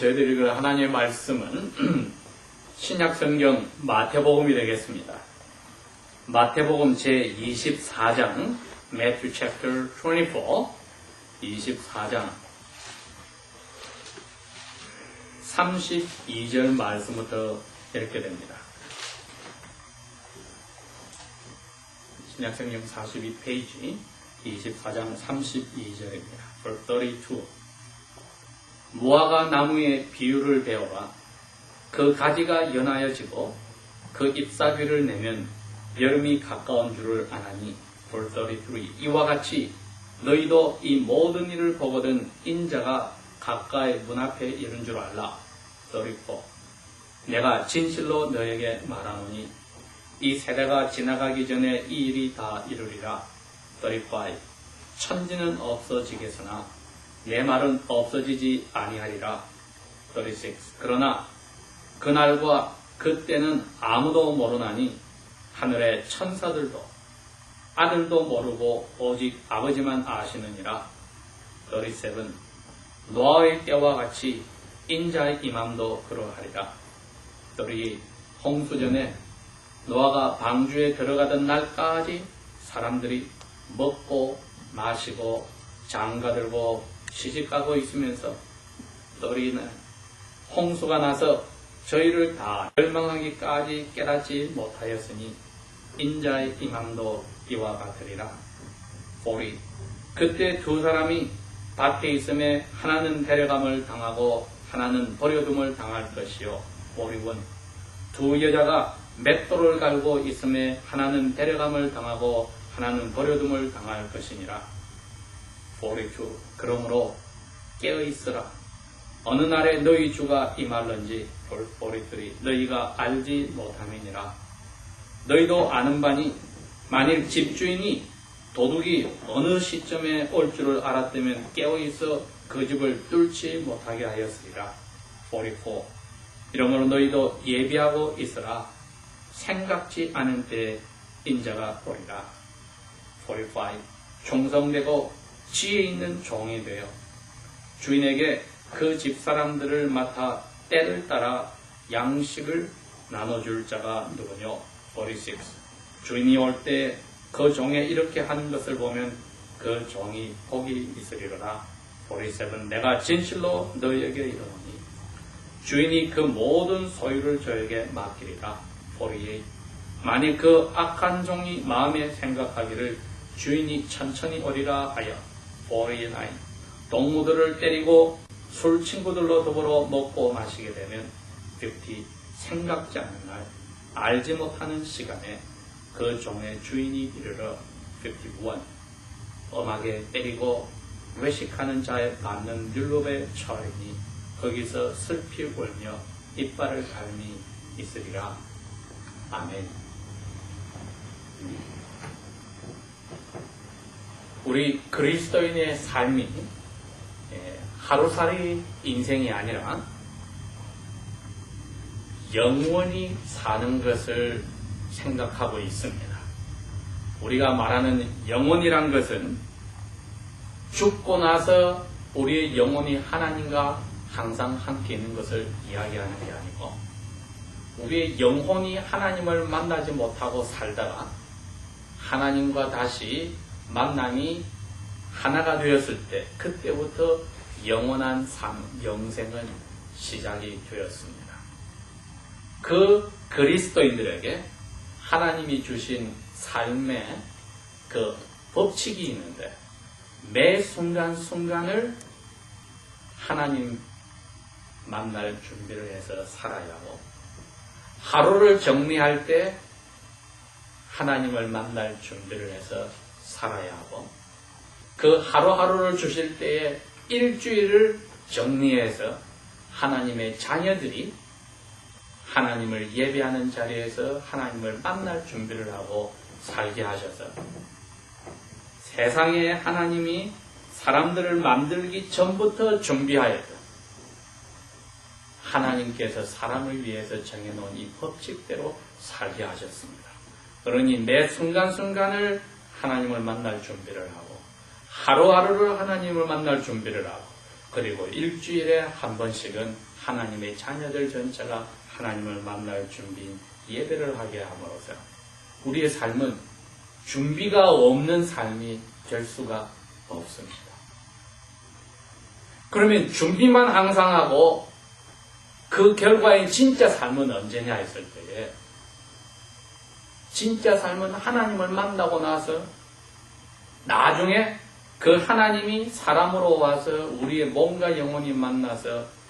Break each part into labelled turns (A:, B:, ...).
A: 저희들이 하나님의 말씀은 신약성경 마태복음이 되겠습니다. 마태복음 제24장 Matthew chapter 24 32절 말씀부터 이렇게 됩니다. 신약성경 42페이지 24장 32절입니다. Verse 32. 무화과 나무의 비유를 배워라. 그 가지가 연하여지고 그 잎사귀를 내면 여름이 가까운 줄을 아나니. Verse 33. 이와 같이 너희도 이 모든 일을 보거든 인자가 가까이 문 앞에 이른 줄 알라. 34. 내가 진실로 너에게 말하노니 이 세대가 지나가기 전에 이 일이 다 이루리라. 35. 천지는 없어지겠으나 내 말은 없어지지 아니하리라. 36. 그러나 그날과 그때는 아무도 모르나니 하늘의 천사들도 아들도 모르고 오직 아버지만 아시느니라. 37. 노아의 때와 같이 인자의 임함도 그러하리라. 38. 홍수전에 노아가 방주에 들어가던 날까지 사람들이 먹고 마시고 장가들고 시집가고 있으면서 39. 홍수가 나서 저희를 다 멸망하기까지 깨닫지 못하였으니 인자의 임함도 이와 같으리라. 40. 그때 두 사람이 밭에 있음에 하나는 데려감을 당하고 하나는 버려둠을 당할 것이요. 41. 두 여자가 맷돌을 갈고 있음에 하나는 데려감을 당하고 하나는 버려둠을 당할 것이니라. 42. 그러므로 깨어있으라. 어느 날에 너희 주가 임할런지. 43. 너희가 알지 못함이니라. 너희도 아는 바니 만일 집주인이 도둑이 어느 시점에 올 줄을 알았다면 깨어있어 그 집을 뚫지 못하게 하였으리라. 44. 이러므로 너희도 예비하고 있으라. 생각지 않은 때에 인자가 오리라. 45. 충성되고 지혜 있는 종이 되어 주인에게 그 집사람들을 맡아 때를 따라 양식을 나눠줄 자가 누구뇨. 46. 주인이 올 때 그 종에 이렇게 하는 것을 보면 그 종이 복이 있으리로라. 47. 내가 진실로 너희에게 이르노니 주인이 그 모든 소유를 저에게 맡기리라. 48. 만일 그 악한 종이 마음에 생각하기를 주인이 천천히 오리라 하여. 49. 동무들을 때리고 술 친구들로 더불어 먹고 마시게 되면 50. 생각지 않는 날 알지 못하는 시간에 그 종의 주인이 이르러 51. 엄하게 때리고 외식하는 자에 받는 율법에 처하리니 거기서 슬피 울며 이빨을 갈미 있으리라. 아멘. 우리 그리스도인의 삶이 하루살이 인생이 아니라 영원히 사는 것을 생각하고 있습니다. 우리가 말하는 영혼이란 것은 죽고 나서 우리의 영혼이 하나님과 항상 함께 있는 것을 이야기하는 게 아니고 우리의 영혼이 하나님을 만나지 못하고 살다가 하나님과 다시 만남이 하나가 되었을 때 그때부터 영원한 삶, 영생은 시작이 되었습니다. 그 그리스도인들에게 하나님이 주신 삶의 그 법칙이 있는데 매 순간순간을 하나님 만날 준비를 해서 살아야 하고 하루를 정리할 때 하나님을 만날 준비를 해서 살아야 하고 그 하루하루를 주실 때에 일주일을 정리해서 하나님의 자녀들이 하나님을 예배하는 자리에서 하나님을 만날 준비를 하고 살게 하셔서 세상에 하나님이 사람들을 만들기 전부터 준비하였던 하나님께서 사람을 위해서 정해놓은 이 법칙대로 살게 하셨습니다. 그러니 매 순간순간을 하나님을 만날 준비를 하고 하루하루를 하나님을 만날 준비를 하고 그리고 일주일에 한 번씩은 하나님의 자녀들 전체가 하나님을 만날 준비인 예배를 하게 함으로써 우리의 삶은 준비가 없는 삶이 될 수가 없습니다. 그러면 준비만 항상 하고 그 결과인 진짜 삶은 언제냐 했을 때에 진짜 삶은 하나님을 만나고 나서 나중에 그 하나님이 사람으로 와서 우리의 몸과 영혼이 만나서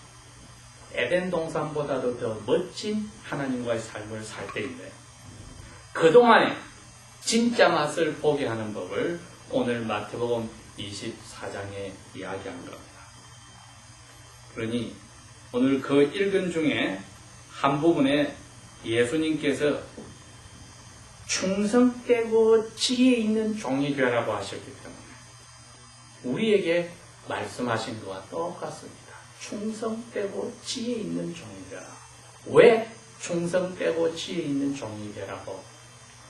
A: 에덴 동산보다도 더 멋진 하나님과의 삶을 살 때인데 그동안에 진짜 맛을 보게 하는 법을 오늘 마태복음 24장에 이야기한 겁니다. 그러니 오늘 그 읽은 중에 한 부분에 예수님께서 충성되고 지혜 있는 종이 되라고 하셨기 때문에 우리에게 말씀하신 것과 똑같습니다. 충성되고 지혜 있는 종이 되라. 왜 충성되고 지혜 있는 종이 되라고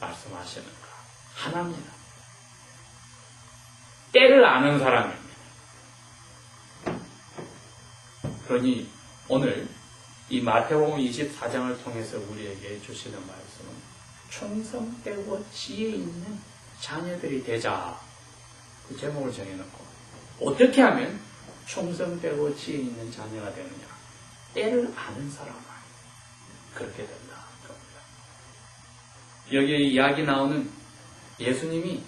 A: 말씀하시는가? 하나입니다. 때를 아는 사람입니다. 그러니 오늘 이 마태복음 24장을 통해서 우리에게 주시는 말씀은 충성되고 지혜 있는 자녀들이 되자. 그 제목을 정해놓고 어떻게 하면 충성되고 지혜 있는 자녀가 되느냐? 때를 아는 사람만 그렇게 된다. 여기에 이야기 나오는 예수님이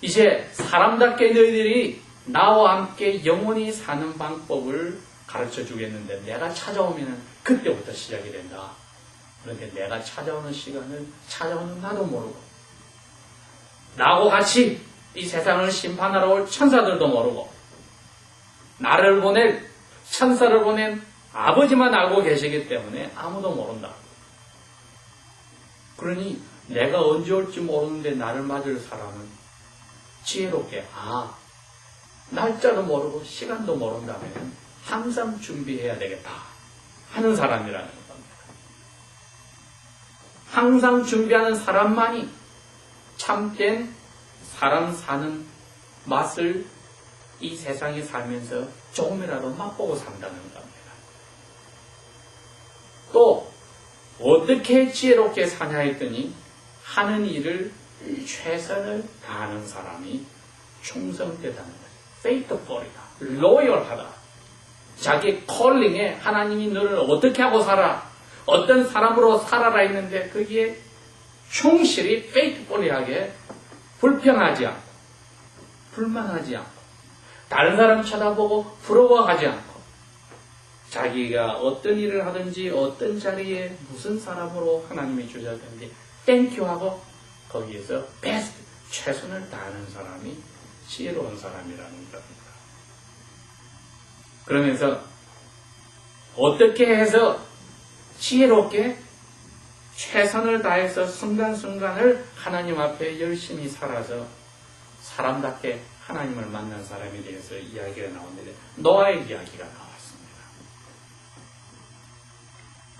A: 이제 사람답게 너희들이 나와 함께 영원히 사는 방법을 가르쳐 주겠는데 내가 찾아오면 그때부터 시작이 된다. 그런데 내가 찾아오는 시간을 찾아오는 나도 모르고 나하고 같이 이 세상을 심판하러 올 천사들도 모르고 나를 보낼 천사를 보낸 아버지만 알고 계시기 때문에 아무도 모른다. 그러니 내가 언제 올지 모르는데 나를 맞을 사람은 지혜롭게 날짜도 모르고 시간도 모른다면 항상 준비해야 되겠다 하는 사람이라는 겁니다. 항상 준비하는 사람만이 참된 사람 사는 맛을 이 세상에 살면서 조금이라도 맛보고 산다는 겁니다. 또 어떻게 지혜롭게 사냐 했더니 하는 일을 최선을 다하는 사람이 충성되다는 거예요. faithful이다. loyal하다. 자기 콜링에 하나님이 너를 어떻게 하고 살아? 어떤 사람으로 살아라 했는데 거기에 충실히 faithful하게 불평하지 않고 불만하지 않고 다른 사람 쳐다보고 부러워하지 않고 자기가 어떤 일을 하든지 어떤 자리에 무슨 사람으로 하나님이 주셨든지 땡큐하고 거기에서 베스트 최선을 다하는 사람이 지혜로운 사람이라는 겁니다. 그러면서 어떻게 해서 지혜롭게 최선을 다해서 순간순간을 하나님 앞에 열심히 살아서 사람답게 하나님을 만난 사람에 대해서 이야기가 나오는데 노아의 이야기가 나왔습니다.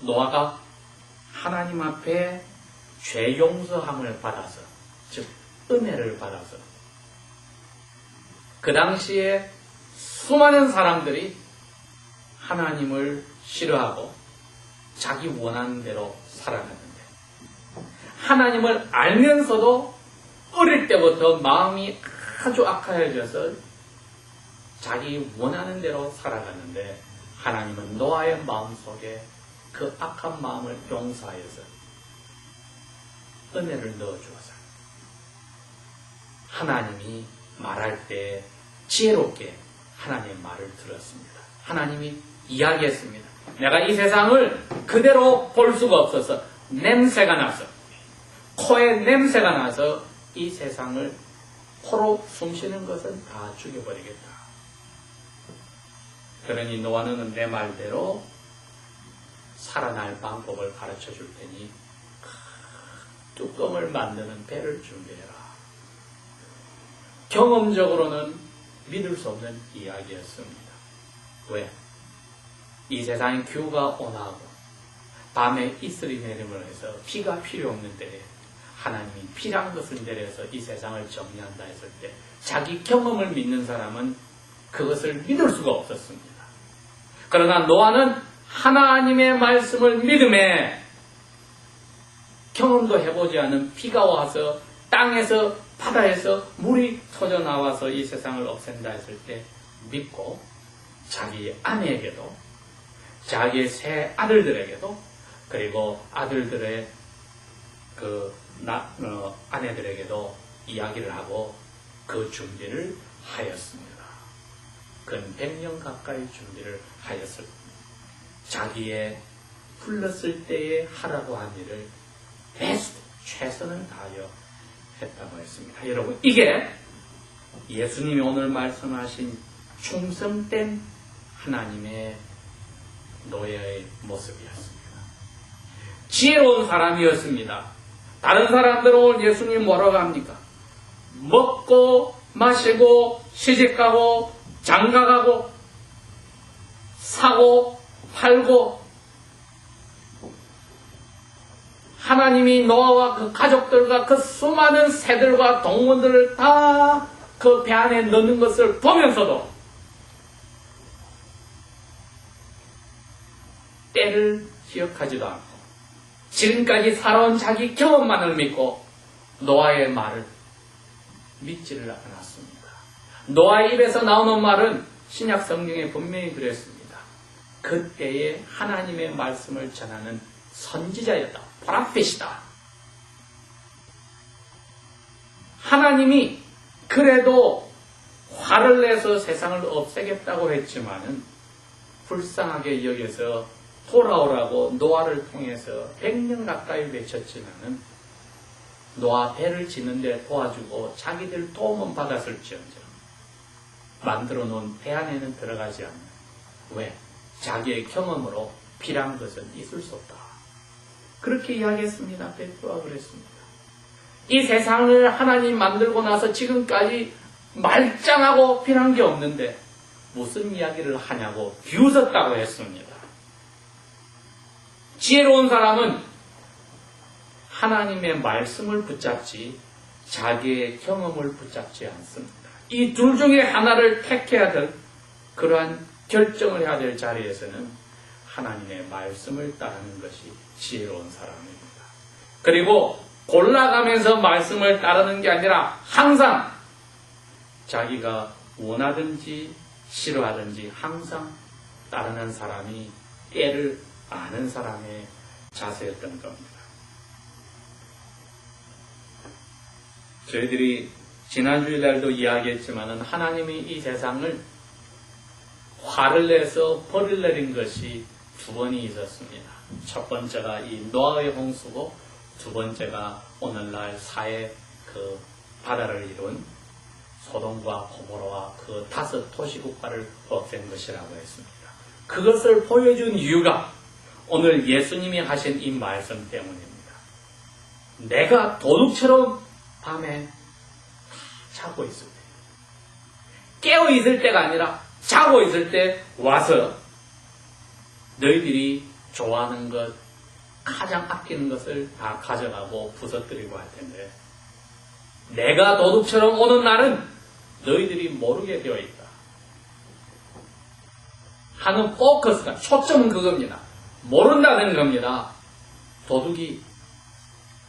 A: 노아가 하나님 앞에 죄 용서함을 받아서 즉 은혜를 받아서 그 당시에 수많은 사람들이 하나님을 싫어하고 자기 원하는 대로 살아갔는데 하나님을 알면서도 어릴 때부터 마음이 아주 악해져서 자기 원하는 대로 살아갔는데 하나님은 노아의 마음속에 그 악한 마음을 용서하여서 은혜를 넣어주어서 하나님이 말할 때 지혜롭게 하나님의 말을 들었습니다. 하나님이 이야기했습니다. 내가 이 세상을 그대로 볼 수가 없어서 냄새가 나서 코에 냄새가 나서 이 세상을 코로 숨쉬는 것은 다 죽여버리겠다. 그러니 노아는 내 말대로 살아날 방법을 가르쳐 줄 테니 뚜껑을 만드는 배를 준비해라. 경험적으로는 믿을 수 없는 이야기였습니다. 왜? 이 세상에 규가 온화하고 밤에 이슬이 내림을 해서 비가 필요 없는 때에 하나님이 필요한 것을 내려서 이 세상을 정리한다 했을 때 자기 경험을 믿는 사람은 그것을 믿을 수가 없었습니다. 그러나 노아는 하나님의 말씀을 믿음에 경험도 해보지 않은 비가 와서 땅에서 바다에서 물이 터져 나와서 이 세상을 없앤다 했을 때 믿고 자기 아내에게도 자기의 세 아들들에게도 그리고 아들들의 아내들에게도 이야기를 하고 그 준비를 하였습니다. 근 100년 가까이 준비를 하였습니다. 자기의 불렀을 때에 하라고 한 일을 베스트, 최선을 다하여 했다고 했습니다. 여러분, 이게 예수님이 오늘 말씀하신 충성된 하나님의 노예의 모습이었습니다. 지혜로운 사람이었습니다. 다른 사람들은 오늘 예수님 뭐라고 합니까? 먹고 마시고 시집가고 장가가고 사고 팔고 하나님이 노아와 그 가족들과 그 수많은 새들과 동물들을 다 그 배 안에 넣는 것을 보면서도 때를 기억하지도 않고 지금까지 살아온 자기 경험만을 믿고 노아의 말을 믿지를 않았습니다. 노아의 입에서 나오는 말은 신약 성경에 분명히 그랬습니다. 그때에 하나님의 말씀을 전하는 선지자였다. 프로핏이다. 하나님이 그래도 화를 내서 세상을 없애겠다고 했지만은 불쌍하게 여겨서 돌아오라고 노아를 통해서 100년 가까이 외쳤지만은 노아 배를 짓는데 도와주고 자기들 도움은 받았을지언정 만들어 놓은 배 안에는 들어가지 않는. 왜? 자기의 경험으로 필요한 것은 있을 수 없다. 그렇게 이야기했습니다. 베드로가 그랬습니다. 이 세상을 하나님 만들고 나서 지금까지 말짱하고 필요한 게 없는데 무슨 이야기를 하냐고 비웃었다고 했습니다. 지혜로운 사람은 하나님의 말씀을 붙잡지 자기의 경험을 붙잡지 않습니다. 이 둘 중에 하나를 택해야 될 그러한 결정을 해야 될 자리에서는 하나님의 말씀을 따르는 것이 지혜로운 사람입니다. 그리고 골라가면서 말씀을 따르는 게 아니라 항상 자기가 원하든지 싫어하든지 항상 따르는 사람이 때를 아는 사람의 자세였던 겁니다. 저희들이 지난주일날도 이야기했지만 하나님이 이 세상을 화를 내서 벌을 내린 것이 두 번이 있었습니다. 첫 번째가 이 노아의 홍수고 두 번째가 오늘날 사해 그 바다를 이룬 소돔과 고모라와 그 5 도시국가를 없앤 것이라고 했습니다. 그것을 보여준 이유가 오늘 예수님이 하신 이 말씀 때문입니다. 내가 도둑처럼 밤에 자고 있을 때, 깨어 있을 때가 아니라 자고 있을 때 와서 너희들이 좋아하는 것, 가장 아끼는 것을 다 가져가고 부서뜨리고 할 텐데 내가 도둑처럼 오는 날은 너희들이 모르게 되어 있다 하는 포커스가, 초점은 그겁니다. 모른다는 겁니다. 도둑이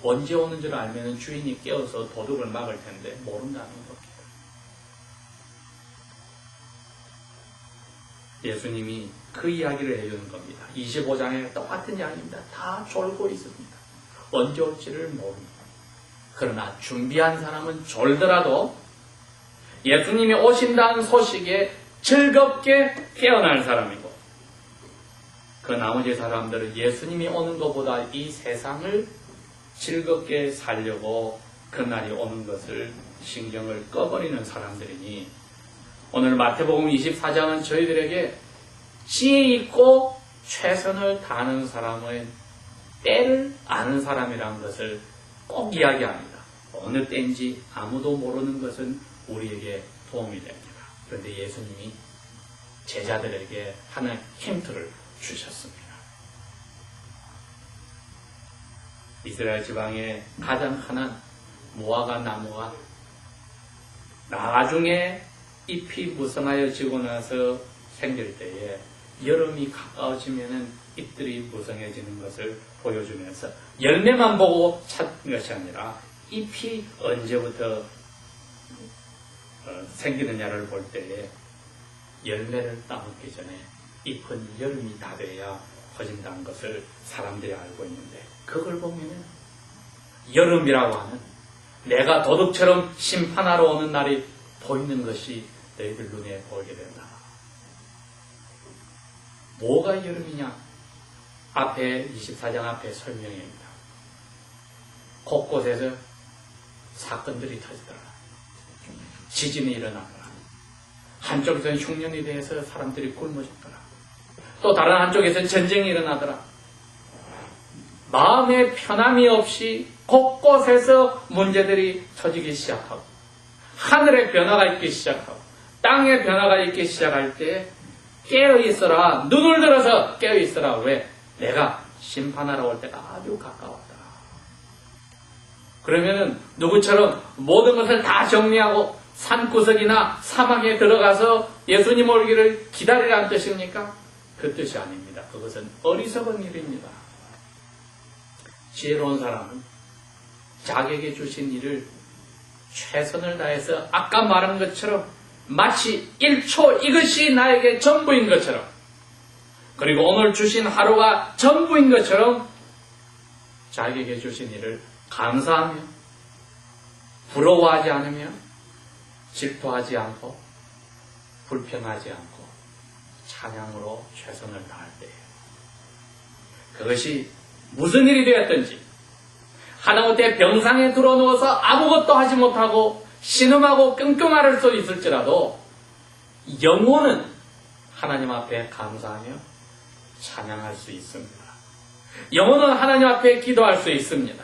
A: 언제 오는 줄 알면 주인이 깨어서 도둑을 막을 텐데 모른다는 겁니다. 예수님이 그 이야기를 해주는 겁니다. 25장에 똑같은 이야기입니다. 다 졸고 있습니다. 언제 올지를 모릅니다. 그러나 준비한 사람은 졸더라도 예수님이 오신다는 소식에 즐겁게 깨어날 사람이고 그 나머지 사람들은 예수님이 오는 것보다 이 세상을 즐겁게 살려고 그날이 오는 것을 신경을 꺼버리는 사람들이니 오늘 마태복음 24장은 저희들에게 지혜 있고 최선을 다하는 사람의 때를 아는 사람이라는 것을 꼭 이야기합니다. 어느 때인지 아무도 모르는 것은 우리에게 도움이 됩니다. 그런데 예수님이 제자들에게 하나의 힌트를 주셨습니다. 이스라엘 지방에 가장 흔한 무화과 나무가 나중에 잎이 무성하여 지고 나서 생길 때에 여름이 가까워지면은 잎들이 무성해지는 것을 보여주면서 열매만 보고 찾는 것이 아니라 잎이 언제부터 생기느냐를 볼 때에 열매를 따먹기 전에 잎은 여름이 다 돼야 퍼진다는 것을 사람들이 알고 있는데, 그걸 보면은 여름이라고 하는 내가 도둑처럼 심판하러 오는 날이 보이는 것이 너희들 눈에 보이게 된다. 뭐가 여름이냐? 앞에 24장 앞에 설명입니다. 곳곳에서 사건들이 터지더라. 지진이 일어나더라. 한쪽에서는 흉년이 대해서 사람들이 굶어졌더라. 또 다른 한쪽에서는 전쟁이 일어나더라. 마음의 편함이 없이 곳곳에서 문제들이 터지기 시작하고, 하늘의 변화가 있기 시작하고, 땅의 변화가 있기 시작할 때 깨어있어라. 눈을 들어서 깨어있어라. 왜? 내가 심판하러 올 때가 아주 가까웠다. 그러면은 누구처럼 모든 것을 다 정리하고 산구석이나 사막에 들어가서 예수님 오기를 기다리라는 뜻입니까? 그 뜻이 아닙니다. 그것은 어리석은 일입니다. 지혜로운 사람은 자기에게 주신 일을 최선을 다해서 아까 말한 것처럼 마치 1초 이것이 나에게 전부인 것처럼, 그리고 오늘 주신 하루가 전부인 것처럼 자기에게 주신 일을 감사하며 부러워하지 않으며 질투하지 않고 불평하지 않고 찬양으로 최선을 다할 때에, 그것이 무슨 일이 되었든지 하다못해 병상에 들어누워서 아무것도 하지 못하고 신음하고 끙끙 앓을 수 있을지라도 영혼은 하나님 앞에 감사하며 찬양할 수 있습니다. 영혼은 하나님 앞에 기도할 수 있습니다.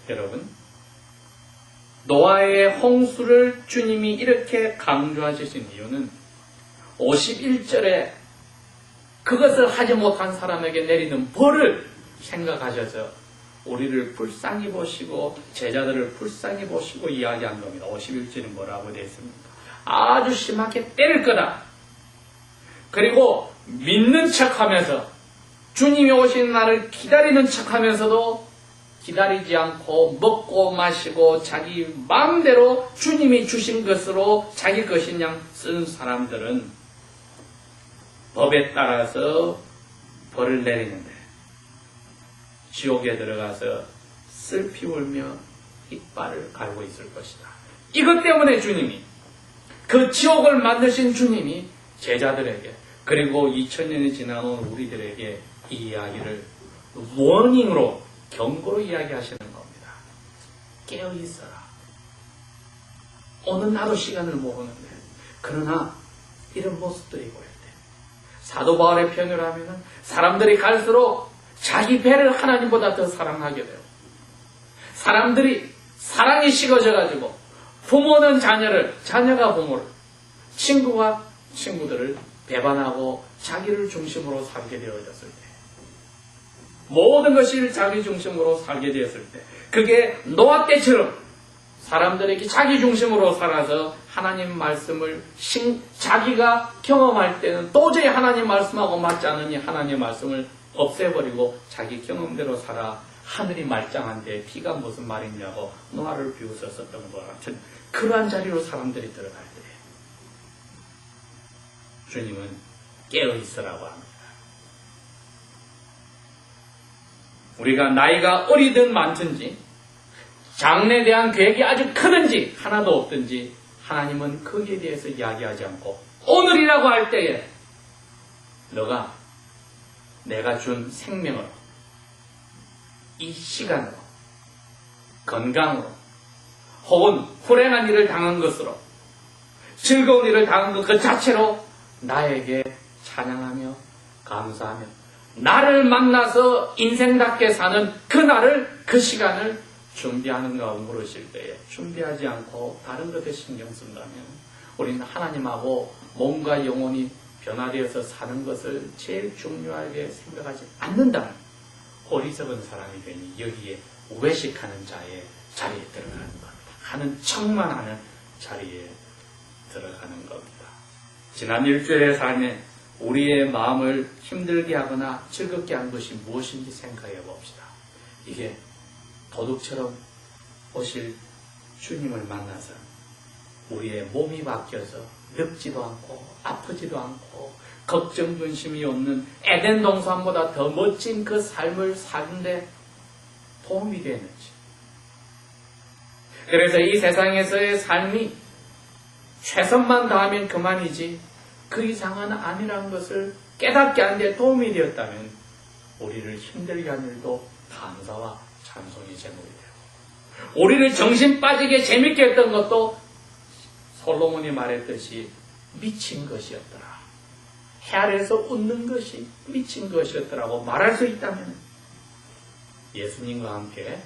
A: 여러분, 노아의 홍수를 주님이 이렇게 강조하신 이유는 51절에 그것을 하지 못한 사람에게 내리는 벌을 생각하셔서 우리를 불쌍히 보시고 제자들을 불쌍히 보시고 이야기한 겁니다. 51절은 뭐라고 되어 있습니까? 아주 심하게 때릴 거다. 그리고 믿는 척하면서 주님이 오시는 날을 기다리는 척하면서도 기다리지 않고 먹고 마시고 자기 마음대로 주님이 주신 것으로 자기 것인 양 쓴 사람들은 법에 따라서 벌을 내리는데 지옥에 들어가서 슬피 울며 이빨을 갈고 있을 것이다. 이것 때문에 주님이, 그 지옥을 만드신 주님이 제자들에게, 그리고 2000년이 지나온 우리들에게 이 이야기를 워닝으로, 경고로 이야기하시는 겁니다. 깨어있어라. 오늘 나도 시간을 모르는데, 그러나 이런 모습들이 보일 때, 사도 바울의 표현을 하면은 사람들이 갈수록 자기 배를 하나님보다 더 사랑하게 돼요. 사람들이 사랑이 식어져가지고 부모는 자녀를, 자녀가 부모를, 친구가 친구들을 배반하고 자기를 중심으로 살게 되어졌을 때, 모든 것이 자기 중심으로 살게 되었을 때, 그게 노아 때처럼 사람들에게 자기 중심으로 살아서 하나님 말씀을 자기가 경험할 때는 도저히 하나님 말씀하고 맞지 않으니 하나님 말씀을 없애버리고 자기 경험대로 살아 하늘이 말짱한데 비가 무슨 말이냐고 노아를 비웃어 썼던 것 같은 그러한 자리로 사람들이 들어갈 때 주님은 깨어있으라고 합니다. 우리가 나이가 어리든 많든지 장래에 대한 계획이 아주 크든지 하나도 없든지 하나님은 거기에 대해서 이야기하지 않고 오늘이라고 할 때에 너가 내가 준 생명으로, 이 시간으로, 건강으로, 혹은 불행한 일을 당한 것으로, 즐거운 일을 당한 것 그 자체로 나에게 찬양하며 감사하며 나를 만나서 인생답게 사는 그날을, 그 시간을 준비하는가 물으실 때에 준비하지 않고 다른 것에 신경 쓴다면 우리는 하나님하고 몸과 영혼이 변화되어서 사는 것을 제일 중요하게 생각하지 않는다면 어리석은 사람이 되니 여기에 외식하는 자의 자리에 들어가는 겁니다. 하는 척만 하는 자리에 들어가는 겁니다. 지난 일주일의 삶에 우리의 마음을 힘들게 하거나 즐겁게 한 것이 무엇인지 생각해 봅시다. 이게 도둑처럼 오실 주님을 만나서 우리의 몸이 바뀌어서 늙지도 않고 아프지도 않고 걱정 근심이 없는 에덴 동산보다 더 멋진 그 삶을 사는데 도움이 되는지. 그래서 이 세상에서의 삶이 최선만 다하면 그만이지 그 이상은 아니라는 것을 깨닫게 하는데 도움이 되었다면 우리를 힘들게 한 일도 감사와 찬송이 제목이 되고, 우리를 정신 빠지게 재밌게 했던 것도 솔로몬이 말했듯이 미친 것이었더라. 해 아래에서 웃는 것이 미친 것이었더라고 말할 수 있다면 예수님과 함께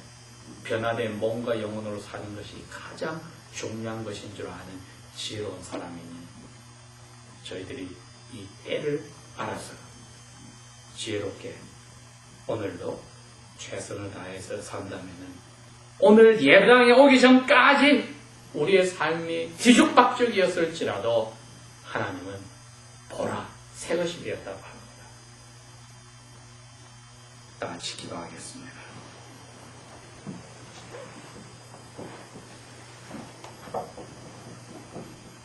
A: 변화된 몸과 영혼으로 사는 것이 가장 중요한 것인 줄 아는 지혜로운 사람이니 저희들이 이 때를 알아서 지혜롭게 오늘도 최선을 다해서 산다면 오늘 예배당에 오기 전까지 우리의 삶이 뒤죽박죽이었을지라도 하나님은 보라 새 것이 되었다고 합니다. 다 같이 기도하겠습니다.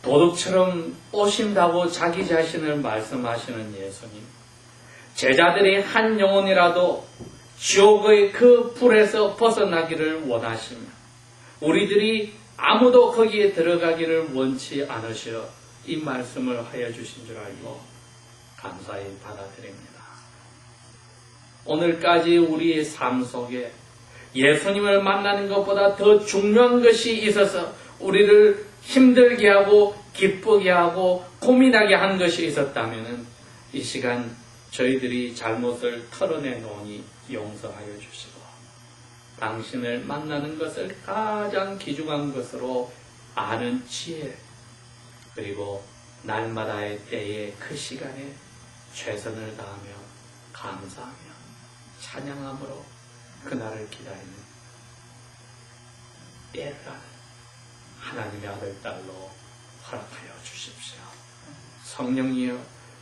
A: 도둑처럼 오신다고 자기 자신을 말씀하시는 예수님, 제자들이 한 영혼이라도 지옥의 그 불에서 벗어나기를 원하시며 우리들이 아무도 거기에 들어가기를 원치 않으시어 이 말씀을 하여 주신 줄 알고 감사히 받아들입니다. 오늘까지 우리의 삶 속에 예수님을 만나는 것보다 더 중요한 것이 있어서 우리를 힘들게 하고 기쁘게 하고 고민하게 한 것이 있었다면 이 시간 저희들이 잘못을 털어내놓으니 용서하여 주시고 당신을 만나는 것을 가장 귀중한 것으로 아는 지혜, 그리고 날마다의 때에 그 시간에 최선을 다하며 감사하며 찬양함으로 그날을 기다리는 때를 아는 하나님의 아들, 딸로 허락하여 주십시오. 성령이여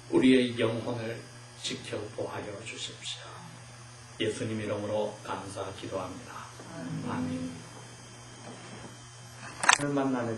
A: 우리의 영혼을 지켜보하여 주십시오. 예수님 이름으로 감사 기도합니다. 아멘. 만나는